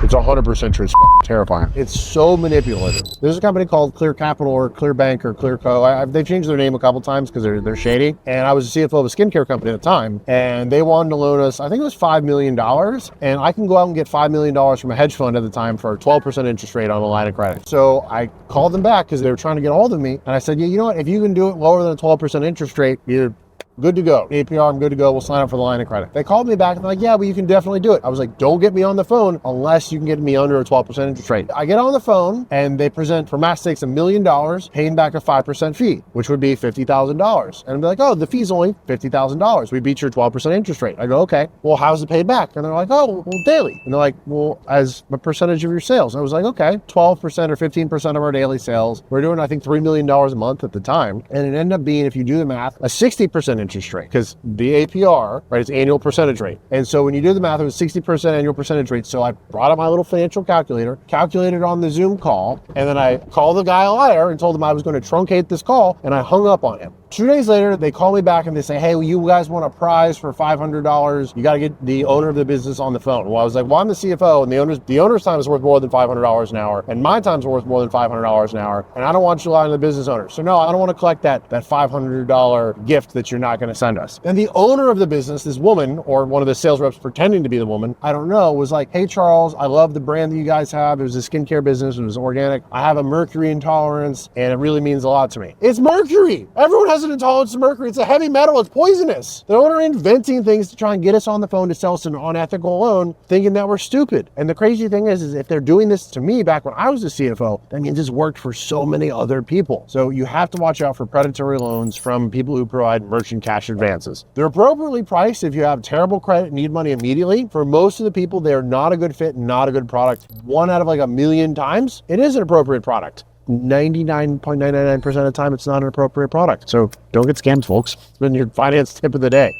It's 100% true. It's terrifying. It's so manipulative. There's a company called Clear Capital or Clear Bank or Clear Co. They've changed their name a couple times because they're shady. And I was the CFO of a skincare company at the time, and they wanted to loan us, I think it was $5 million. And I can go out and get $5 million from a hedge fund at the time for a 12% interest rate on a line of credit. So I called them back because they were trying to get a hold of me. And I said, yeah, you know what? If you can do it lower than a 12% interest rate, you're good to go. APR, I'm good to go. We'll sign up for the line of credit. They called me back and they're like, yeah, well, you can definitely do it. I was like, don't get me on the phone unless you can get me under a 12% interest rate. I get on the phone and they present, for mass stakes, $1 million, paying back a 5% fee, which would be $50,000. And I'd be like, oh, the fee's only $50,000. We beat your 12% interest rate. I go, okay, well, how's it paid back? And they're like, oh, well, daily. And they're like, well, as a percentage of your sales. And I was like, okay, 12% or 15% of our daily sales. We're doing, I think, $3 million a month at the time. And it ended up being, if you do the math, a 60% interest rate, because the APR, right, it's annual percentage rate. And so when you do the math, it was 60% annual percentage rate. So I brought up my little financial calculator, calculated on the Zoom call, and then I called the guy a liar and told him I was going to truncate this call, and I hung up on him. 2 days later, they call me back and they say, hey, well, you guys want a prize for $500. You got to get the owner of the business on the phone. Well, I was like, well, I'm the CFO, and the owner's time is worth more than $500 an hour, and my time's worth more than $500 an hour, and I don't want you lying to the business owner. So no, I don't want to collect that $500 gift that you're not going to send us. And the owner of the business, this woman, or one of the sales reps pretending to be the woman, I don't know, was like, hey, Charles, I love the brand that you guys have. It was a skincare business. It was organic. I have a mercury intolerance, and it really means a lot to me. It's mercury. Everyone has an intolerance to mercury. It's a heavy metal. It's poisonous. The owner inventing things to try and get us on the phone to sell us an unethical loan, thinking that we're stupid. And the crazy thing is if they're doing this to me back when I was a CFO, that means it's worked for so many other people. So you have to watch out for predatory loans from people who provide merchant cash advances. They're appropriately priced if you have terrible credit and need money immediately. For most of the people, they're not a good fit, not a good product. 1 out of like 1,000,000 times, it is an appropriate product. 99.999% of the time, it's not an appropriate product. So don't get scammed, folks. It's been your finance tip of the day.